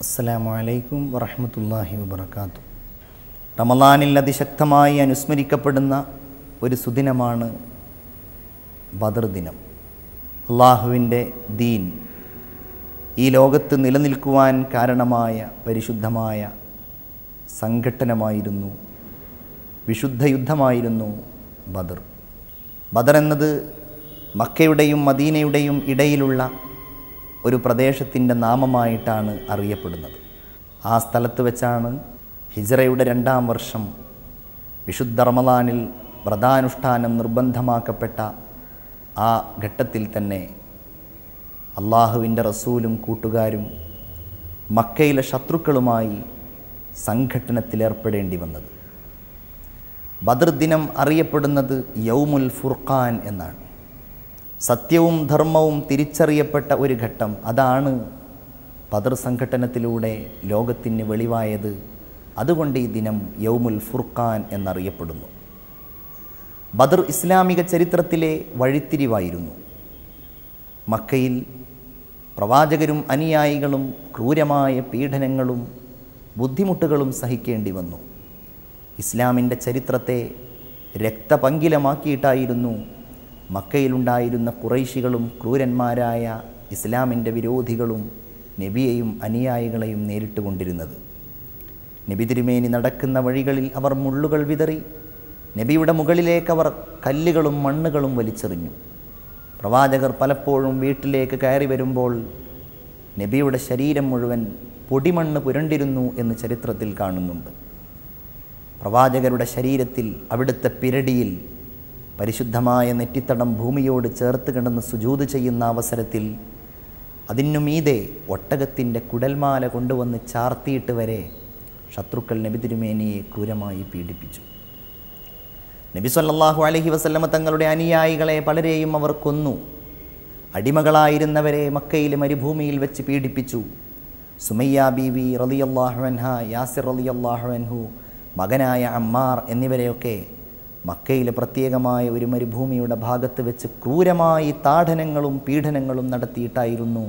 അസ്സലാമു അലൈക്കും വറഹ്മത്തുള്ളാഹി വബറകാതുഹു. റമളാനിൽ അതിശക്തമായി അനുസ്മരിക്കപ്പെടുന്ന ഒരു സുദിനമാണ് ബദർ ദിനം. അള്ളാഹുവിൻ്റെ ദീൻ ഈ ലോകത്ത് നിലനിൽക്കുവാൻ കാരണമായ പരിശുദ്ധമായ സംഘട്ടനമായിരുന്നു, വിശുദ്ധ യുദ്ധമായിരുന്നു ബദർ. ബദർ എന്നത് മക്കയുടെയും മദീനയുടെയും ഇടയിലുള്ള ഒരു പ്രദേശത്തിൻ്റെ നാമമായിട്ടാണ് അറിയപ്പെടുന്നത്. ആ സ്ഥലത്ത് വെച്ചാണ് ഹിജ്റയുടെ 2-ാം വർഷം വിശുദ്ധ റമളാനിൽ വ്രതാനുഷ്ഠാനം നിർബന്ധമാക്കപ്പെട്ട ആ ഘട്ടത്തിൽ തന്നെ അള്ളാഹുവിൻ്റെ റസൂലും കൂട്ടുകാരും മക്കയിലെ ശത്രുക്കളുമായി സംഘട്ടനത്തിലേർപ്പെടേണ്ടി വന്നത്. ബദർ ദിനം അറിയപ്പെടുന്നത് യൗമുൽ ഫുർഖാൻ എന്നാണ്. സത്യവും ധർമ്മവും തിരിച്ചറിയപ്പെട്ട ഒരു ഘട്ടം, അതാണ് ബദർ സംഘട്ടനത്തിലൂടെ ലോകത്തിന് വെളിവായത്. അതുകൊണ്ട് ഈ ദിനം യൗമുൽ ഫുർഖാൻ എന്നറിയപ്പെടുന്നു. ബദർ ഇസ്ലാമിക ചരിത്രത്തിലെ വഴിത്തിരിവായിരുന്നു. മക്കയിൽ പ്രവാചകരും അനുയായികളും ക്രൂരമായ പീഡനങ്ങളും ബുദ്ധിമുട്ടുകളും സഹിക്കേണ്ടി വന്നു. ഇസ്ലാമിൻ്റെ ചരിത്രത്തെ രക്തപങ്കിലമാക്കിയിട്ടായിരുന്നു മക്കയിലുണ്ടായിരുന്ന ഖുറൈശികളും ക്രൂരന്മാരായ ഇസ്ലാമിൻ്റെ വിരോധികളും നബിയെയും അനുയായികളെയും നേരിട്ടുകൊണ്ടിരുന്നത്. നബി തിരുമേനി നടക്കുന്ന വഴികളിൽ അവർ മുള്ളുകൾ വിതറി, നബിയുടെ മുകളിലേക്കവർ കല്ലുകളും മണ്ണുകളും വലിച്ചെറിഞ്ഞു. പ്രവാചകർ പലപ്പോഴും വീട്ടിലേക്ക് കയറി വരുമ്പോൾ നബിയുടെ ശരീരം മുഴുവൻ പൊടിമണ്ണ് പുരണ്ടിരുന്നു എന്ന് ചരിത്രത്തിൽ കാണുന്നുണ്ട്. പ്രവാചകരുടെ ശരീരത്തിൽ, അവിടുത്തെ പിരടിയിൽ പരിശുദ്ധമായ നെറ്റിത്തടം ഭൂമിയോട് ചേർത്ത് കിടന്ന് സുജൂദ് ചെയ്യുന്ന അവസരത്തിൽ അതിനു മീതെ ഒട്ടകത്തിൻ്റെ കുടൽമാല കൊണ്ടുവന്ന് ചാർത്തിയിട്ട് വരെ ശത്രുക്കൾ നബി തിരുമേനിയെ ക്രൂരമായി പീഡിപ്പിച്ചു. നബി സല്ലല്ലാഹു അലൈഹി വസല്ലമ തങ്ങളുടെ അനുയായികളെ പലരെയും അവർ കൊന്നു. അടിമകളായിരുന്നവരെ മക്കയിലെ മരുഭൂമിയിൽ വെച്ച് പീഡിപ്പിച്ചു. സുമയ്യ ബീവി റളിയല്ലാഹു അൻഹ, യാസിർ റളിയല്ലാഹു അൻഹു, മകനായ അമ്മാർ എന്നിവരെയൊക്കെ മക്കയിലെ പ്രത്യേകമായ ഒരു മരുഭൂമിയുടെ ഭാഗത്ത് വെച്ച് ക്രൂരമായി താഡനങ്ങളും പീഡനങ്ങളും നടത്തിയിട്ടായിരുന്നു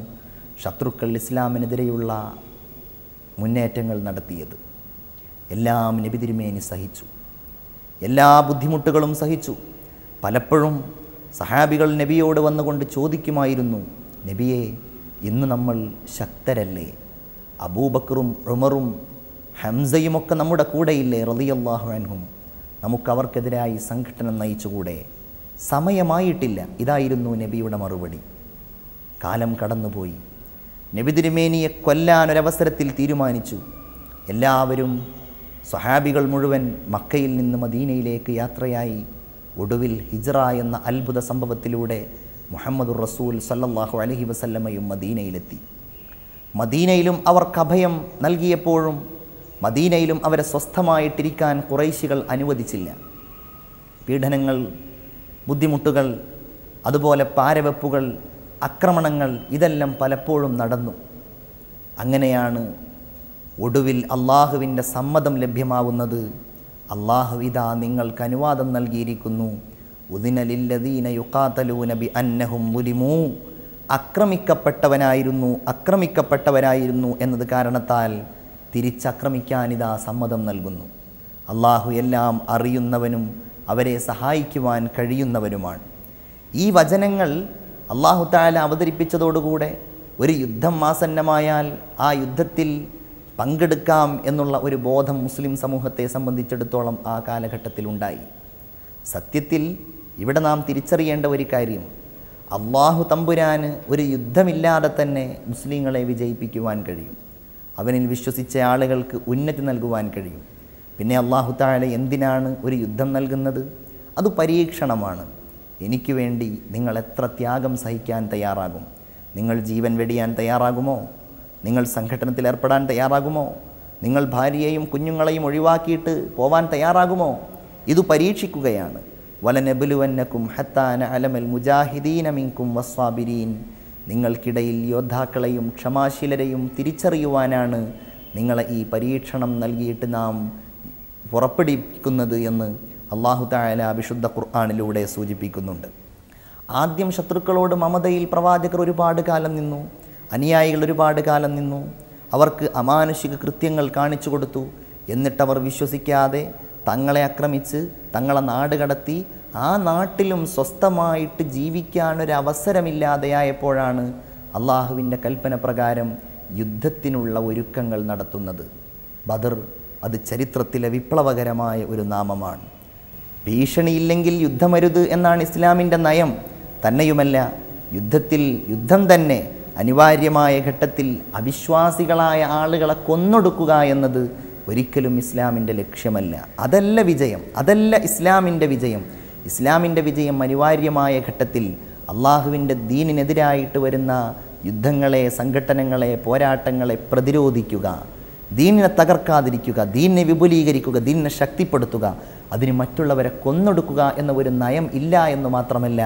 ശത്രുക്കൾ ഇസ്ലാമിനെതിരെയുള്ള മുന്നേറ്റങ്ങൾ നടത്തിയത്. എല്ലാം നബി തിരുമേനി സഹിച്ചു, എല്ലാ ബുദ്ധിമുട്ടുകളും സഹിച്ചു. പലപ്പോഴും സഹാബികൾ നബിയോട് വന്നുകൊണ്ട് ചോദിക്കുമായിരുന്നു, നബിയെ, ഇന്ന് നമ്മൾ ശക്തരല്ലേ? അബൂബക്കറും ഉമറും ഹംസയുമൊക്കെ നമ്മുടെ കൂടെയില്ലേ റളിയല്ലാഹു അൻഹും? നമുക്കവർക്കെതിരായി സംഘട്ടനം നയിച്ചുകൂടെ? സമയമായിട്ടില്ല. ഇതായിരുന്നു നബിയുടെ മറുപടി. കാലം കടന്നുപോയി. നബി തിരുമേനിയെ കൊല്ലാനൊരവസരത്തിൽ തീരുമാനിച്ചു. എല്ലാവരും, സ്വഹാബികൾ മുഴുവൻ മക്കയിൽ നിന്ന് മദീനയിലേക്ക് യാത്രയായി. ഒടുവിൽ ഹിജ്റ എന്ന അത്ഭുത സംഭവത്തിലൂടെ മുഹമ്മദുർ റസൂൽ സല്ലല്ലാഹു അലൈഹി വസല്ലമയും മദീനയിലെത്തി. മദീനയിലും അവർക്ക് അഭയം നൽകിയപ്പോഴും മദീനയിലും അവരെ സ്വസ്ഥമായിട്ടിരിക്കാൻ ഖുറൈശികൾ അനുവദിച്ചില്ല. പീഡനങ്ങൾ, ബുദ്ധിമുട്ടുകൾ, അതുപോലെ പാരവെപ്പുകൾ, ആക്രമണങ്ങൾ, ഇതെല്ലാം പലപ്പോഴും നടന്നു. അങ്ങനെയാണ് ഒടുവിൽ അള്ളാഹുവിൻ്റെ സമ്മതം ലഭ്യമാവുന്നത്. അള്ളാഹു ഇതാ നിങ്ങൾക്ക് അനുവാദം നൽകിയിരിക്കുന്നു. ഉദിന ലില്ലദീന യുഖാതലൂന ബിഅന്നഹും മുലിമൂ. ആക്രമിക്കപ്പെട്ടവരായിരുന്നു എന്നത് കാരണത്താൽ തിരിച്ചാക്രമിക്കാനിതാ സമ്മതം നൽകുന്നു. അള്ളാഹു എല്ലാം അറിയുന്നവനും അവരെ സഹായിക്കുവാൻ കഴിയുന്നവനുമാണ്. ഈ വചനങ്ങൾ അള്ളാഹു തആല അവതരിപ്പിച്ചതോടുകൂടെ ഒരു യുദ്ധം ആസന്നമായാൽ ആ യുദ്ധത്തിൽ പങ്കെടുക്കാം എന്നുള്ള ഒരു ബോധം മുസ്ലിം സമൂഹത്തെ സംബന്ധിച്ചിടത്തോളം ആ കാലഘട്ടത്തിൽ ഉണ്ടായി. സത്യത്തിൽ ഇവിടെ നാം തിരിച്ചറിയേണ്ട ഒരു കാര്യം, അള്ളാഹു തമ്പുരാന് ഒരു യുദ്ധമില്ലാതെ തന്നെ മുസ്ലിങ്ങളെ വിജയിപ്പിക്കുവാൻ കഴിയും. അവനിൽ വിശ്വസിച്ച ആളുകൾക്ക് ഉന്നതി നൽകുവാൻ കഴിയും. പിന്നെ അള്ളാഹു തആല എന്തിനാണ് ഒരു യുദ്ധം നൽകുന്നത്? അത് പരീക്ഷണമാണ്. എനിക്ക് വേണ്ടി നിങ്ങൾ എത്ര ത്യാഗം സഹിക്കാൻ തയ്യാറാകും? നിങ്ങൾ ജീവൻ വെടിയാൻ തയ്യാറാകുമോ? നിങ്ങൾ സംഘട്ടനത്തിൽ ഏർപ്പെടാൻ തയ്യാറാകുമോ? നിങ്ങൾ ഭാര്യയെയും കുഞ്ഞുങ്ങളെയും ഒഴിവാക്കിയിട്ട് പോവാൻ തയ്യാറാകുമോ? ഇത് പരീക്ഷിക്കുകയാണ്. വലനബ്ലുവന്നകും ഹത്താ നഅലമൽ മുജാഹിദീന മിൻകും വസ്സാബിരീൻ. നിങ്ങൾക്കിടയിൽ യോദ്ധാക്കളെയും ക്ഷമാശീലരെയും തിരിച്ചറിയുവാനാണ് നിങ്ങളെ ഈ പരീക്ഷണം നൽകിയിട്ട് നാം പുറപ്പെടുവിക്കുന്നത് എന്ന് അല്ലാഹു തആല വിശുദ്ധ ഖുർആനിലൂടെ സൂചിപ്പിക്കുന്നുണ്ട്. ആദ്യം ശത്രുക്കളോട് മമതയിൽ പ്രവാചകർ ഒരുപാട് കാലം നിന്നു, അനുയായികൾ ഒരുപാട് കാലം നിന്നു. അവർക്ക് അമാനുഷിക കൃത്യങ്ങൾ കാണിച്ചു കൊടുത്തു. എന്നിട്ടവർ വിശ്വസിക്കാതെ തങ്ങളെ ആക്രമിച്ച് തങ്ങളെ നാട് കടത്തി ആ നാട്ടിലും സ്വസ്ഥമായിട്ട് ജീവിക്കാനൊരവസരമില്ലാതെയായപ്പോഴാണ് അള്ളാഹുവിൻ്റെ കൽപ്പന പ്രകാരം യുദ്ധത്തിനുള്ള ഒരുക്കങ്ങൾ നടത്തുന്നത്. ബദർ അത് ചരിത്രത്തിലെ വിപ്ലവകരമായ ഒരു നാമമാണ്. ഭീഷണിയില്ലെങ്കിൽ യുദ്ധമരുത് എന്നാണ് ഇസ്ലാമിൻ്റെ നയം. തന്നെയുമല്ല, യുദ്ധം തന്നെ അനിവാര്യമായ ഘട്ടത്തിൽ അവിശ്വാസികളായ ആളുകളെ കൊന്നൊടുക്കുക എന്നത് ഒരിക്കലും ഇസ്ലാമിൻ്റെ ലക്ഷ്യമല്ല. അതല്ല വിജയം, അതല്ല ഇസ്ലാമിൻ്റെ വിജയം. ഇസ്ലാമിൻ്റെ വിജയം അനിവാര്യമായ ഘട്ടത്തിൽ അള്ളാഹുവിൻ്റെ ദീനിനെതിരായിട്ട് വരുന്ന യുദ്ധങ്ങളെ, സംഘട്ടനങ്ങളെ, പോരാട്ടങ്ങളെ പ്രതിരോധിക്കുക, ദീനിനെ തകർക്കാതിരിക്കുക, ദീനിനെ വിപുലീകരിക്കുക, ദീനിനെ ശക്തിപ്പെടുത്തുക, അതിന് മറ്റുള്ളവരെ കൊന്നൊടുക്കുക എന്ന ഒരു നയം ഇല്ല എന്ന് മാത്രമല്ല,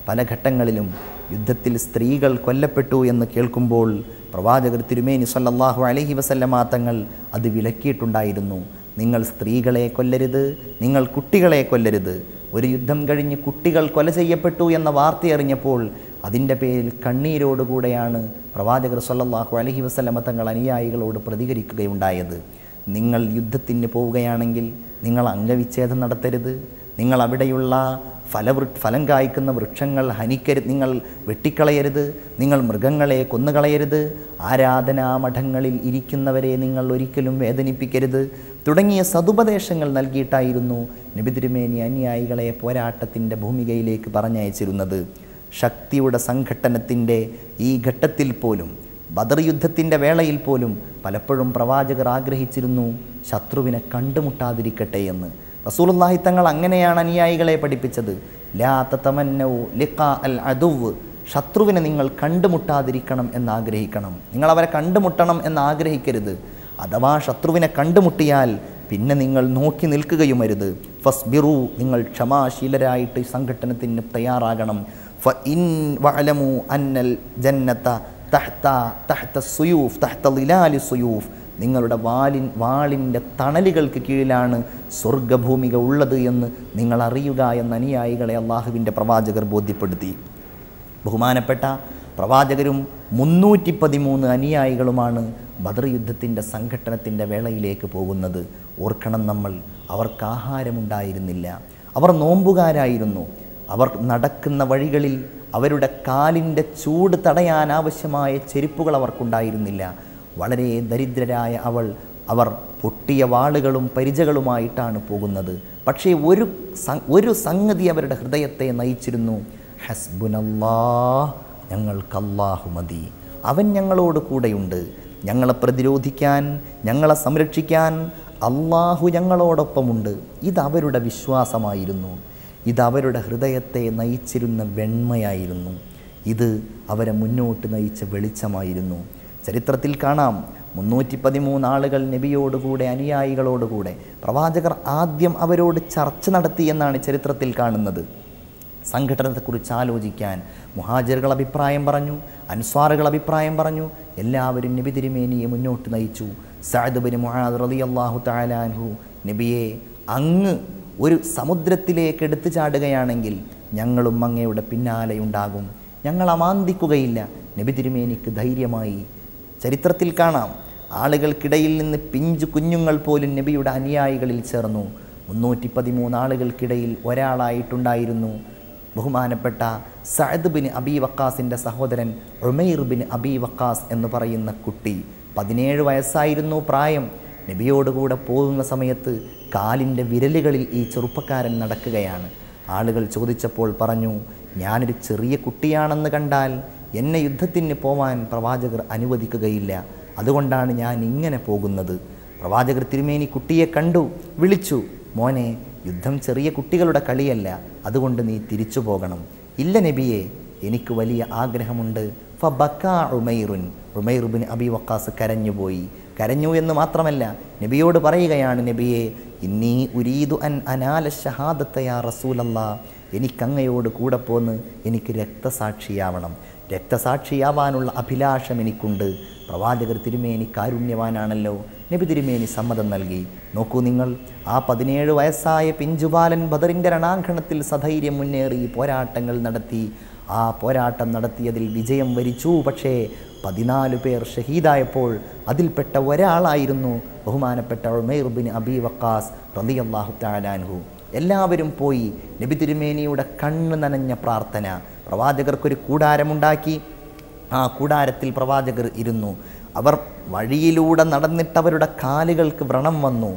പല ഘട്ടങ്ങളിലും യുദ്ധത്തിൽ സ്ത്രീകൾ കൊല്ലപ്പെട്ടു എന്ന് കേൾക്കുമ്പോൾ പ്രവാചകർ തിരുമേനി സല്ലല്ലാഹു അലൈഹി വസല്ലമ തങ്ങൾ അത് വിലക്കിയിട്ടുണ്ടായിരുന്നു. നിങ്ങൾ സ്ത്രീകളെ കൊല്ലരുത്, നിങ്ങൾ കുട്ടികളെ കൊല്ലരുത്. ഒരു യുദ്ധം കഴിഞ്ഞ് കുട്ടികൾ കൊല ചെയ്യപ്പെട്ടു എന്ന വാർത്തയറിഞ്ഞപ്പോൾ അതിൻ്റെ പേരിൽ കണ്ണീരോടുകൂടെയാണ് പ്രവാചകർ സല്ലല്ലാഹു അലൈഹി വസല്ലമ തങ്ങൾ അനുയായികളോട് പ്രതികരിക്കുകയുണ്ടായത്. നിങ്ങൾ യുദ്ധത്തിന് പോവുകയാണെങ്കിൽ നിങ്ങൾ അംഗവിച്ഛേദം നടത്തരുത്, നിങ്ങൾ അവിടെയുള്ള ഫലം കായ്ക്കുന്ന വൃക്ഷങ്ങൾ ഹനിക്കരുത്, നിങ്ങൾ വെട്ടിക്കളയരുത്, നിങ്ങൾ മൃഗങ്ങളെ കൊന്നുകളയരുത്, ആരാധനാമഠങ്ങളിൽ ഇരിക്കുന്നവരെ നിങ്ങൾ ഒരിക്കലും വേദനിപ്പിക്കരുത് തുടങ്ങിയ സതുപദേശങ്ങൾ നൽകിയിട്ടായിരുന്നു നബി തിരുമേനി അനുയായികളെ പോരാട്ടത്തിൻ്റെ ഭൂമികയിലേക്ക് പറഞ്ഞയച്ചിരുന്നത്. ശക്തിയുടെ സംഘട്ടനത്തിൻ്റെ ഈ ഘട്ടത്തിൽ പോലും, ബദർ യുദ്ധത്തിൻ്റെ വേളയിൽ പോലും പലപ്പോഴും പ്രവാചകർ ആഗ്രഹിച്ചിരുന്നു ശത്രുവിനെ കണ്ടുമുട്ടാതിരിക്കട്ടെ എന്ന്. റസൂലുള്ളാഹി തങ്ങൾ അങ്ങനെയാണ് അനുയായികളെ പഠിപ്പിച്ചത്. ലാ തതമന്നൗ ലിഖാ അൽ അദുവ്, ശത്രുവിനെ നിങ്ങൾ കണ്ടുമുട്ടാതിരിക്കണം എന്നാഗ്രഹിക്കണം. നിങ്ങൾ അവരെ കണ്ടുമുട്ടണം എന്നാഗ്രഹിക്കരുത്. അഥവാ ശത്രുവിനെ കണ്ടുമുട്ടിയാൽ പിന്നെ നിങ്ങൾ നോക്കി നിൽക്കുകയുമരുത്. ഫസ്ബിറു, നിങ്ങൾ ക്ഷമാശീലരായിട്ട് സംഘട്ടനത്തിന് തയ്യാറാകണം. ഫഇൻ വഅലമു അന്നൽ ജന്നത തഹ്ത സുയൂഫ് തഹ്ത ളിലാലി സുയൂഫ്, നിങ്ങളുടെ വാളിൻ്റെ തണലുകൾക്ക് കീഴിലാണ് സ്വർഗഭൂമിക ഉള്ളത് എന്ന് നിങ്ങൾ അറിയുക എന്ന അനുയായികളെ അള്ളാഹുവിൻ്റെ പ്രവാചകർ ബോധ്യപ്പെടുത്തി. ബഹുമാനപ്പെട്ട പ്രവാചകരും 313 അനുയായികളുമാണ് ബദർ യുദ്ധത്തിൻ്റെ സംഘട്ടനത്തിൻ്റെ വേളയിലേക്ക് പോകുന്നത്. ഓർക്കണം നമ്മൾ, അവർക്ക് ആഹാരമുണ്ടായിരുന്നില്ല, അവർ നോമ്പുകാരായിരുന്നു. അവർ നടക്കുന്ന വഴികളിൽ അവരുടെ കാലിൻ്റെ ചൂട് തടയാൻ ആവശ്യമായ ചെരുപ്പുകൾ അവർക്കുണ്ടായിരുന്നില്ല. വളരെ ദരിദ്രരായ അവർ പൊട്ടിയ വാളുകളും പരിചകളുമായിട്ടാണ് പോകുന്നത്. പക്ഷേ ഒരു സംഗതി അവരുടെ ഹൃദയത്തെ നയിച്ചിരുന്നു. ഹസ്ബുനല്ലാഹ്, ഞങ്ങൾക്ക് അല്ലാഹു മതി, അവൻ ഞങ്ങളോട് കൂടെയുണ്ട്, ഞങ്ങളെ പ്രതിരോധിക്കാൻ, ഞങ്ങളെ സംരക്ഷിക്കാൻ അല്ലാഹു ഞങ്ങളോടൊപ്പമുണ്ട്. ഇതവരുടെ വിശ്വാസമായിരുന്നു, ഇതവരുടെ ഹൃദയത്തെ നയിച്ചിരുന്ന വെണ്മയായിരുന്നു, ഇത് അവരെ മുന്നോട്ട് നയിച്ച വെളിച്ചമായിരുന്നു. ചരിത്രത്തിൽ കാണാം, 313 ആളുകൾ നബിയോടുകൂടെ, അനുയായികളോടുകൂടെ. പ്രവാചകർ ആദ്യം അവരോട് ചർച്ച നടത്തി എന്നാണ് ചരിത്രത്തിൽ കാണുന്നത്. സംഘടനത്തെക്കുറിച്ച് ആലോചിക്കാൻ മുഹാജിറുകൾ അഭിപ്രായം പറഞ്ഞു, അൻസ്വാറുകൾ അഭിപ്രായം പറഞ്ഞു. എല്ലാവരും നബി തിരുമേനിയെ മുന്നോട്ട് നയിച്ചു. സഅദ് ബിൻ മുആദ് റളിയല്ലാഹു തആല അൻഹു, നബിയെ, അങ്ങ് ഒരു സമുദ്രത്തിലേക്ക് എടുത്തു ചാടുകയാണെങ്കിൽ ഞങ്ങളും അങ്ങയുടെ പിന്നാലെയുണ്ടാകും, ഞങ്ങൾ അമാന്തിക്കുകയില്ല. നബി തിരുമേനിക്ക് ധൈര്യമായി. ചരിത്രത്തിൽ കാണാം, ആളുകൾക്കിടയിൽ നിന്ന് പിഞ്ചു കുഞ്ഞുങ്ങൾ പോലും നബിയുടെ അനുയായികളിൽ ചേർന്നു. 313 ആളുകൾക്കിടയിൽ ഒരാളായിട്ടുണ്ടായിരുന്നു ബഹുമാനപ്പെട്ട സഅദ് ബിൻ അബി വക്കാസിൻ്റെ സഹോദരൻ ഉമൈർ ബിൻ അബി വക്കാസ് എന്ന് പറയുന്ന കുട്ടി. 17 വയസ്സായിരുന്നു പ്രായം. നബിയോടുകൂടെ പോകുന്ന സമയത്ത് കാലിൻ്റെ വിരലുകളിൽ ഈ ചെറുപ്പക്കാരൻ നടക്കുകയാണ്. ആളുകൾ ചോദിച്ചപ്പോൾ പറഞ്ഞു, ഞാനൊരു ചെറിയ കുട്ടിയാണെന്ന് കണ്ടാൽ എന്നെ യുദ്ധത്തിന് പോവാൻ പ്രവാചകർ അനുവദിക്കുകയില്ല, അതുകൊണ്ടാണ് ഞാൻ ഇങ്ങനെ പോകുന്നത്. പ്രവാചകർ തിരുമേനി കുട്ടിയെ കണ്ടു, വിളിച്ചു, മോനെ, യുദ്ധം ചെറിയ കുട്ടികളുടെ കളിയല്ല, അതുകൊണ്ട് നീ തിരിച്ചു പോകണം. ഇല്ല നബിയെ, എനിക്ക് വലിയ ആഗ്രഹമുണ്ട്. ഫബക്കാ ഉമൈറുൻ, ഉമൈർ ബിൻ അബി വക്കാസ് കരഞ്ഞുപോയി. കരഞ്ഞു എന്ന് മാത്രമല്ല, നബിയോട് പറയുകയാണ്, നബിയെ, ഇന്നി ഉരീദു അൻ അനാല ഷഹാദത്ത യാ റസൂലല്ലാ, എനിക്കങ്ങയോട് കൂടെ പോന്ന് എനിക്ക് രക്തസാക്ഷിയാവണം, രക്തസാക്ഷിയാവാനുള്ള അഭിലാഷം എനിക്കുണ്ട്. പ്രവാചകർ തിരുമേനി കാരുണ്യവാനാണല്ലോ. നബി തിരുമേനി സമ്മതം നൽകി. നോക്കൂ നിങ്ങൾ, ആ 17 വയസ്സായ പിഞ്ചുബാലൻ ബദറിൻ്റെ രണാങ്കണത്തിൽ സധൈര്യം മുന്നേറി പോരാട്ടങ്ങൾ നടത്തി. ആ പോരാട്ടം നടത്തിയതിൽ വിജയം വരിച്ചു. പക്ഷേ 14 പേർ ഷഹീദായപ്പോൾ അതിൽപ്പെട്ട ഒരാളായിരുന്നു ബഹുമാനപ്പെട്ട ഉമൈർ ബിൻ അബി വഖാസ് റളിയല്ലാഹു തആല അൻഹു. എല്ലാവരും പോയി നബി തിരുമേനിയുടെ കണ്ണ് നനഞ്ഞ പ്രാർത്ഥന. പ്രവാചകർക്കൊരു കൂടാരമുണ്ടാക്കി, ആ കൂടാരത്തിൽ പ്രവാചകർ ഇരുന്നു. അവർ വഴിയിലൂടെ നടന്നിട്ടവരുടെ കാലുകൾക്ക് വ്രണം വന്നു.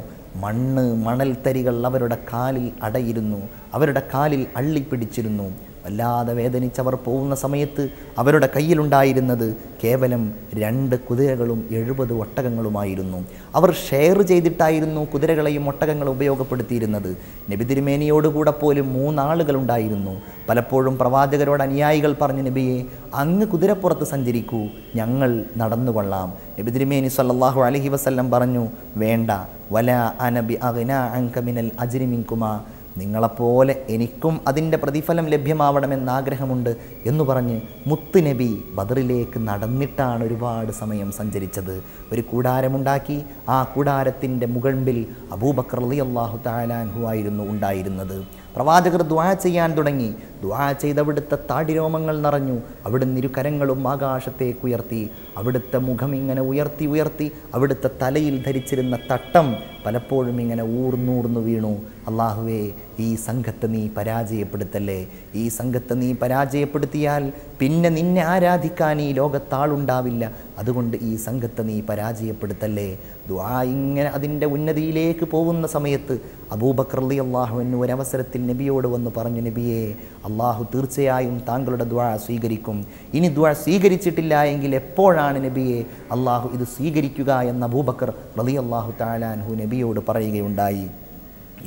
മണൽത്തരികൾ അവരുടെ കാലിൽ അടയിരുന്നു, അവരുടെ കാലിൽ അള്ളിപ്പിടിച്ചിരുന്നു. വല്ലാതെ വേദനിച്ചവർ പോകുന്ന സമയത്ത് അവരുടെ കയ്യിലുണ്ടായിരുന്നത് കേവലം 2 കുതിരകളും 70 ഒട്ടകങ്ങളുമായിരുന്നു. അവർ ഷെയർ ചെയ്തിട്ടായിരുന്നു കുതിരകളെയും ഒട്ടകങ്ങളും ഉപയോഗപ്പെടുത്തിയിരുന്നത്. നബി തിരുമേനിയോടുകൂടെ പോലും 3 ആളുകളുണ്ടായിരുന്നു. പലപ്പോഴും പ്രവാചകരോട് അനുയായികൾ പറഞ്ഞു, നബിയെ അങ്ങ് കുതിരപ്പുറത്ത് സഞ്ചരിക്കൂ, ഞങ്ങൾ നടന്നുകൊള്ളാം. നബി തിരുമേനി സല്ലല്ലാഹു അലൈഹി വസല്ലം പറഞ്ഞു, വേണ്ട, വലാ അനബി അഗ്നാ അൻക മിനൽ അജ്രി മിൻകുമാ, നിങ്ങളെപ്പോലെ എനിക്കും അതിൻ്റെ പ്രതിഫലം ലഭ്യമാവണമെന്നാഗ്രഹമുണ്ട് എന്ന് പറഞ്ഞ് മുത്ത് നബി ബദറിലേക്ക് നടന്നിട്ടാണ് ഒരുപാട് സമയം സഞ്ചരിച്ചത്. ഒരു കൂടാരമുണ്ടാക്കി. ആ കൂടാരത്തിൻ്റെ മുകൾമ്പിൽ അബൂബക്കർ റളിയല്ലാഹു തആല അൻഹു ആയിരുന്നു ഉണ്ടായിരുന്നത്. പ്രവാചകർ ദുആ ചെയ്യാൻ തുടങ്ങി. ദുആ ചെയ്തവിടുത്തെ താടിരോമങ്ങൾ നിറഞ്ഞു. അവിടുന്ന് 2 കരങ്ങളും ആകാശത്തേക്ക് ഉയർത്തി. അവിടുത്തെ മുഖം ഇങ്ങനെ ഉയർത്തി ഉയർത്തി അവിടുത്തെ തലയിൽ ധരിച്ചിരുന്ന തട്ടം പലപ്പോഴും ഇങ്ങനെ ഊർന്നൂർന്നു വീണു. അല്ലാഹുവേ, ഈ സംഘത്തെ നീ പരാജയപ്പെടുത്തല്ലേ. ഈ സംഘത്തെ നീ പരാജയപ്പെടുത്തിയാൽ പിന്നെ നിന്നെ ആരാധിക്കാൻ ഈ ലോകത്താളുണ്ടാവില്ല. അതുകൊണ്ട് ഈ സംഘത്തെ നീ പരാജയപ്പെടുത്തല്ലേ. ദുആ ഇങ്ങനെ അതിൻ്റെ ഉന്നതിയിലേക്ക് പോകുന്ന സമയത്ത് അബൂബക്കർ റളിയല്ലാഹു അൻഹു ഒരവസരത്തിൽ നബിയോട് വന്ന് പറഞ്ഞു, നബിയെ, അള്ളാഹു തീർച്ചയായും താങ്കളുടെ ദുആ സ്വീകരിക്കും. ഇനി ദുആ സ്വീകരിച്ചിട്ടില്ല എങ്കിൽ എപ്പോഴാണ് നബിയെ അള്ളാഹു ഇത് സ്വീകരിക്കുക എന്ന് അബൂബക്കർ റളിയല്ലാഹു തആല അൻഹു നബിയോട് പറയുകയുണ്ടായി.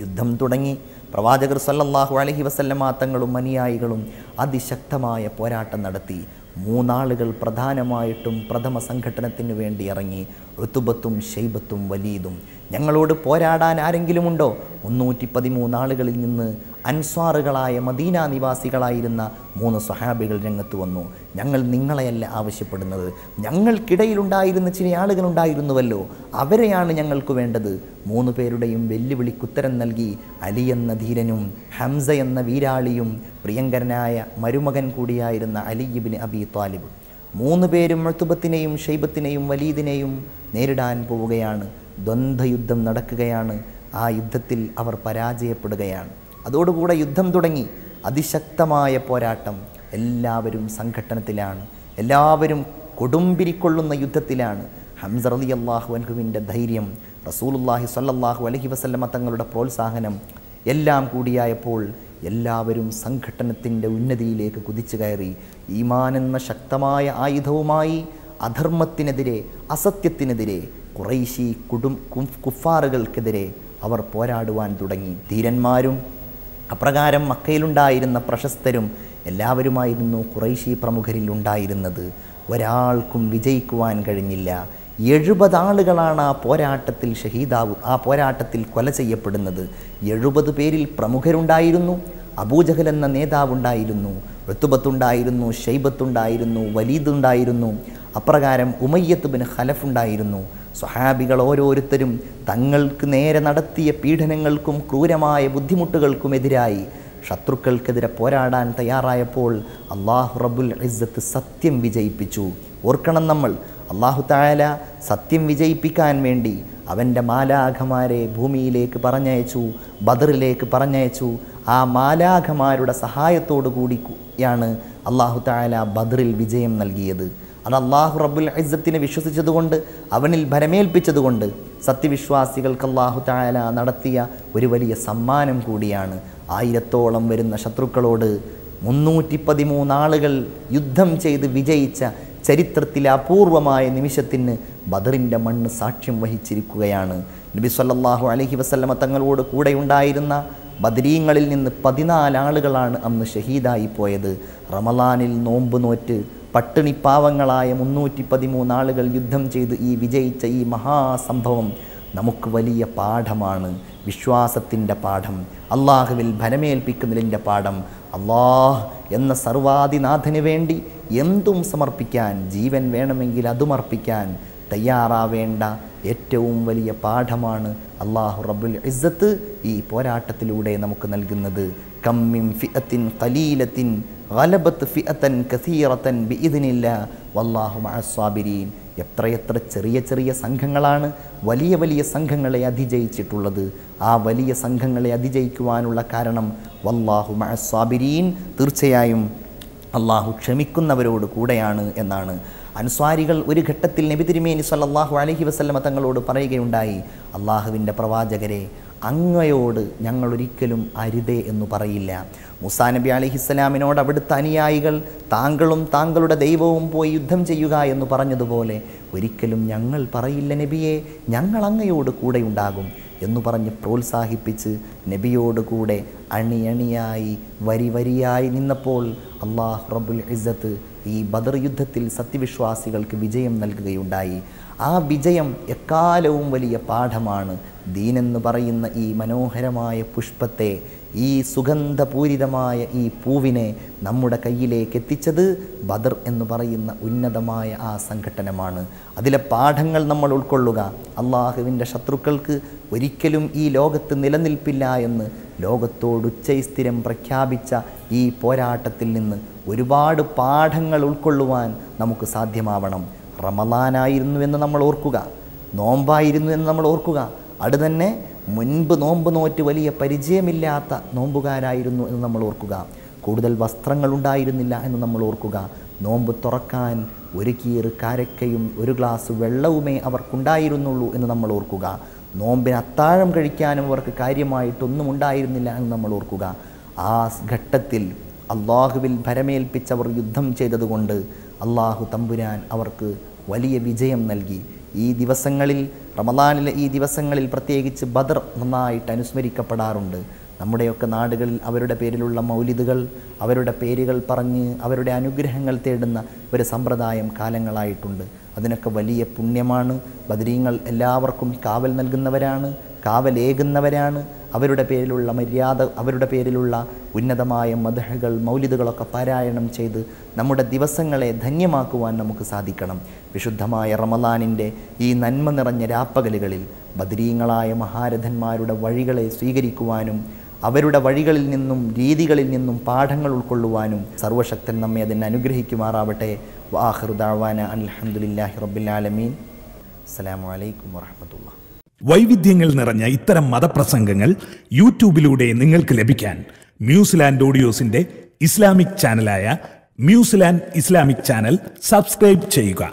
യുദ്ധം തുടങ്ങി. പ്രവാചകർ സല്ലല്ലാഹു അലൈഹി വസല്ലമ തങ്ങളും അനുയായികളും അതിശക്തമായ പോരാട്ടം നടത്തി. 3 ആളുകൾ പ്രധാനമായിട്ടും പ്രഥമ സംഘട്ടനത്തിന് വേണ്ടി ഇറങ്ങി. ഉത്ബത്തും ഷൈബത്തും വലീദും. ഞങ്ങളോട് പോരാടാൻ ആരെങ്കിലുമുണ്ടോ? 313 ആളുകളിൽ നിന്ന് അൻസ്വാറുകളായ മദീന നിവാസികളായിരുന്ന 3 സ്വഹാബികൾ രംഗത്ത് വന്നു. ഞങ്ങൾ നിങ്ങളെയല്ല ആവശ്യപ്പെടുന്നത്, ഞങ്ങൾക്കിടയിലുണ്ടായിരുന്ന ചില ആളുകളുണ്ടായിരുന്നുവല്ലോ, അവരെയാണ് ഞങ്ങൾക്ക് വേണ്ടത്. 3 പേരുടെയും വെല്ലുവിളിക്കുത്തരം നൽകി അലി എന്ന ധീരനും ഹംസ എന്ന വീരാളിയും പ്രിയങ്കരനായ മരുമകൻ കൂടിയായിരുന്ന അലി ഇബ്നു അബി ത്വാലിബ്. 3 പേരും ഉത്ബത്തിനെയും ഷൈബത്തിനെയും വലീദിനെയും നേരിടാൻ പോവുകയാണ്. ദ്വന്ദ്വയുദ്ധം നടക്കുകയാണ്. ആ യുദ്ധത്തിൽ അവർ പരാജയപ്പെടുകയാണ്. അതോടുകൂടെ യുദ്ധം തുടങ്ങി. അതിശക്തമായ പോരാട്ടം. എല്ലാവരും സംഘട്ടനത്തിലാണ്. എല്ലാവരും കൊടുമ്പിരിക്കൊള്ളുന്ന യുദ്ധത്തിലാണ്. ഹംസ റളിയല്ലാഹു അൻഹുവിൻ്റെ ധൈര്യം, റസൂലുള്ളാഹി സ്വല്ലല്ലാഹു അലൈഹി വസല്ലമ തങ്ങളുടെ പ്രോത്സാഹനം എല്ലാം കൂടിയായപ്പോൾ എല്ലാവരും സംഘട്ടനത്തിൻ്റെ ഉന്നതിയിലേക്ക് കുതിച്ചു കയറി. ഈമാൻ എന്ന ശക്തമായ ആയുധവുമായി അധർമ്മത്തിനെതിരെ, അസത്യത്തിനെതിരെ, ഖുറൈശി കുഫാറുകൾക്കെതിരെ അവർ പോരാടുവാൻ തുടങ്ങി. ധീരന്മാരും അപ്രകാരം മക്കയിലുണ്ടായിരുന്ന പ്രശസ്തരും എല്ലാവരുമായിരുന്നു ഖുറൈശി പ്രമുഖരിൽ ഉണ്ടായിരുന്നത്. ഒരാൾക്കും വിജയിക്കുവാൻ കഴിഞ്ഞില്ല. 70 ആളുകളാണ് ആ പോരാട്ടത്തിൽ ആ പോരാട്ടത്തിൽ കൊല ചെയ്യപ്പെടുന്നത്. 70 പേരിൽ പ്രമുഖരുണ്ടായിരുന്നു. അബൂജഹൽ എന്ന നേതാവുണ്ടായിരുന്നു, ഉത്ബത്തുണ്ടായിരുന്നു, ഷൈബത്തുണ്ടായിരുന്നു, വലീദുണ്ടായിരുന്നു. അപ്രകാരം ഉമയ്യത്ത് ബിൻ ഖലഫ് ഉണ്ടായിരുന്നു. സ്വഹാബികൾ ഓരോരുത്തരും തങ്ങൾക്ക് നേരെ നടത്തിയ പീഡനങ്ങൾക്കും ക്രൂരമായ ബുദ്ധിമുട്ടുകൾക്കുമെതിരായി ശത്രുക്കൾക്കെതിരെ പോരാടാൻ തയ്യാറായപ്പോൾ അല്ലാഹു റബ്ബുൽ ഇസ്സത്ത് സത്യം വിജയിപ്പിച്ചു. ഓർക്കണം, നമ്മൾ അല്ലാഹു തആല സത്യം വിജയിപ്പിക്കാൻ വേണ്ടി അവൻ്റെ മാലാഖമാരെ ഭൂമിയിലേക്ക് പറഞ്ഞയച്ചു, ബദറിലേക്ക് പറഞ്ഞയച്ചു. ആ മാലാഖമാരുടെ സഹായത്തോടു കൂടിയാണ് അല്ലാഹു തആല ബദറിൽ വിജയം നൽകിയത്. അത് അല്ലാഹു റബ്ബുൽ ഇസ്സത്തിനെ വിശ്വസിച്ചതുകൊണ്ട്, അവനിൽ ഭരമേൽപ്പിച്ചതുകൊണ്ട് സത്യവിശ്വാസികൾക്ക് അല്ലാഹു തആല നടത്തിയ ഒരു വലിയ സമ്മാനം കൂടിയാണ്. 1000ഓളം വരുന്ന ശത്രുക്കളോട് 313 ആളുകൾ യുദ്ധം ചെയ്ത് വിജയിച്ച ചരിത്രത്തിലെ അപൂർവമായ നിമിഷത്തിന് ബദറിൻ്റെ മണ്ണ് സാക്ഷ്യം വഹിച്ചിരിക്കുകയാണ്. നബി സല്ലല്ലാഹു അലൈഹി വസല്ലമ തങ്ങളോട് കൂടെ ഉണ്ടായിരുന്ന ബദരീങ്ങളിൽ നിന്ന് 14 ആളുകളാണ് അന്ന് ഷഹീദായി പോയത്. റമളാനിൽ നോമ്പ് നോറ്റ് പട്ടിണിപ്പാവങ്ങളായ 313 ആളുകൾ യുദ്ധം ചെയ്ത് വിജയിച്ച ഈ മഹാസംഭവം നമുക്ക് വലിയ പാഠമാണ്. വിശ്വാസത്തിൻ്റെ പാഠം, അള്ളാഹുവിൽ ഭരമേൽപ്പിക്കുന്നതിൻ്റെ പാഠം. അള്ളാഹ് എന്ന സർവാധിനാഥന് വേണ്ടി എന്തും സമർപ്പിക്കാൻ, ജീവൻ വേണമെങ്കിൽ അതുമർപ്പിക്കാൻ തയ്യാറാവേണ്ട ഏറ്റവും വലിയ പാഠമാണ് അല്ലാഹു റബ്ബുൽ ഇസ്സത്ത് ഈ പോരാട്ടത്തിലൂടെ നമുക്ക് നൽകുന്നത്. കം മിൻ ഫിഅത്തിൻ ഖലീലത്തിൻ ഗലബത് ഫിഅതൻ കസീറതൻ ബിഇദ്നില്ലാഹ് വല്ലാഹു മഅസ്സാബിരീൻ. എത്രയെത്ര ചെറിയ ചെറിയ സംഘങ്ങളാണ് വലിയ വലിയ സംഘങ്ങളെ അതിജയിച്ചിട്ടുള്ളത്. ആ വലിയ സംഘങ്ങളെ അതിജയിക്കുവാനുള്ള കാരണം വല്ലാഹു മഅസ്സാബിരീൻ, തീർച്ചയായും അള്ളാഹു ക്ഷമിക്കുന്നവരോട് കൂടെയാണ് എന്നാണ്. അൻസ്വാരികൾ ഒരു ഘട്ടത്തിൽ നബി തിരുമേനി സല്ലല്ലാഹു അലൈഹി വസല്ലമ തങ്ങളോട് പറയുകയുണ്ടായി, അള്ളാഹുവിൻ്റെ പ്രവാചകരെ, അങ്ങയോട് ഞങ്ങൾ ഒരിക്കലും അരുതേ എന്ന് പറയില്ല. മൂസാ നബി അലൈഹിസ്സലാമിനോട് അവിടുത്തെ അനുയായികൾ താങ്കളും താങ്കളുടെ ദൈവവും പോയി യുദ്ധം ചെയ്യുക എന്ന് പറഞ്ഞതുപോലെ ഒരിക്കലും ഞങ്ങൾ പറയില്ല നബിയെ, ഞങ്ങൾ അങ്ങയോട് കൂടെയുണ്ടാകും എന്ന് പറഞ്ഞ് പ്രോത്സാഹിപ്പിച്ച് നബിയോട് കൂടെ അണിയണിയായി വരിയായി നിന്നപ്പോൾ അല്ലാഹു റബ്ബുൽ ഇസ്സത്ത് ഈ ബദർ യുദ്ധത്തിൽ സത്യവിശ്വാസികൾക്ക് വിജയം നൽകുകയുണ്ടായി. ആ വിജയം എക്കാലവും വലിയ പാഠമാണ്. ദീനെന്ന് പറയുന്ന ഈ മനോഹരമായ പുഷ്പത്തെ, ഈ സുഗന്ധപൂരിതമായ ഈ പൂവിനെ നമ്മുടെ കയ്യിലേക്ക് എത്തിച്ചത് ബദർ എന്ന് പറയുന്ന ഉന്നതമായ ആ സംഘട്ടനമാണ്. അതിലെ പാഠങ്ങൾ നമ്മൾ ഉൾക്കൊള്ളുക. അള്ളാഹുവിൻ്റെ ശത്രുക്കൾക്ക് ഒരിക്കലും ഈ ലോകത്ത് നിലനിൽപ്പില്ല എന്ന് ലോകത്തോട് ഉച്ചസ്ഥിരം പ്രഖ്യാപിച്ച ഈ പോരാട്ടത്തിൽ നിന്ന് ഒരുപാട് പാഠങ്ങൾ ഉൾക്കൊള്ളുവാൻ നമുക്ക് സാധ്യമാവണം. റമളാനായിരുന്നു എന്ന് നമ്മൾ ഓർക്കുക, നോമ്പായിരുന്നു എന്ന് നമ്മൾ ഓർക്കുക. അതുതന്നെ മുൻപ് നോമ്പ് നോറ്റ് വലിയ പരിചയമില്ലാത്ത നോമ്പുകാരായിരുന്നു എന്ന് നമ്മൾ ഓർക്കുക. കൂടുതൽ വസ്ത്രങ്ങൾ ഉണ്ടായിരുന്നില്ല എന്ന് നമ്മൾ ഓർക്കുക. നോമ്പ് തുറക്കാൻ ഒരു കീറ് കാരക്കയും ഒരു ഗ്ലാസ് വെള്ളവുമേ അവർക്കുണ്ടായിരുന്നുള്ളൂ എന്ന് നമ്മൾ ഓർക്കുക. നോമ്പിന് അത്താഴം കഴിക്കാനും അവർക്ക് കാര്യമായിട്ടൊന്നും ഉണ്ടായിരുന്നില്ല എന്ന് നമ്മൾ ഓർക്കുക. ആ ഘട്ടത്തിൽ അള്ളാഹുവിൽ ഭരമേൽപ്പിച്ചവർ യുദ്ധം ചെയ്തതുകൊണ്ട് അള്ളാഹു തമ്പുരാൻ അവർക്ക് വലിയ വിജയം നൽകി. ഈ ദിവസങ്ങളിൽ, റമളാനിലെ ഈ ദിവസങ്ങളിൽ പ്രത്യേകിച്ച് ബദർ നന്നായിട്ട് അനുസ്മരിക്കപ്പെടാറുണ്ട്. നമ്മുടെയൊക്കെ നാടുകളിൽ അവരുടെ പേരിലുള്ള മൗലിദുകൾ, അവരുടെ പേരുകൾ പറഞ്ഞ് അവരുടെ അനുഗ്രഹങ്ങൾ തേടുന്ന ഒരു സമ്പ്രദായം കാലങ്ങളായിട്ടുണ്ട്. അതിനൊക്കെ വലിയ പുണ്യമാണ്. ബദരീങ്ങൾ എല്ലാവർക്കും കാവൽ നൽകുന്നവരാണ്, കാവലേകുന്നവരാണ്. അവരുടെ പേരിലുള്ള മര്യാദ, അവരുടെ പേരിലുള്ള ഉന്നതമായ മദ്ഹുകൾ, മൗലിദുകളൊക്കെ പാരായണം ചെയ്ത് നമ്മുടെ ദിവസങ്ങളെ ധന്യമാക്കുവാൻ നമുക്ക് സാധിക്കണം. വിശുദ്ധമായ റമളാനിൻ്റെ ഈ നന്മ നിറഞ്ഞ രാപ്പകലുകളിൽ ബദരീങ്ങളായ മഹാരഥന്മാരുടെ വഴികളെ സ്വീകരിക്കുവാനും അവരുടെ വഴികളിൽ നിന്നും രീതികളിൽ നിന്നും പാഠങ്ങൾ ഉൾക്കൊള്ളുവാനും സർവശക്തൻ നമ്മെ അതിനെ അനുഗ്രഹിക്കുമാറാവട്ടെ. വആഖിറു ദഅവാന അൽഹംദുലില്ലാഹി റബ്ബിൽ ആലമീൻ. അസ്സലാമു അലൈക്കും വറഹ്മത്തുള്ളാഹി. വൈവിധ്യങ്ങൾ നിറഞ്ഞ ഇത്തരം മതപ്രസംഗങ്ങൾ യൂട്യൂബിലൂടെ നിങ്ങൾക്ക് ലഭിക്കാൻ മ്യൂസിലാൻഡ് ഓഡിയോസിന്റെ ഇസ്ലാമിക് ചാനലായ മ്യൂസിലാൻഡ് ഇസ്ലാമിക് ചാനൽ സബ്സ്ക്രൈബ് ചെയ്യുക.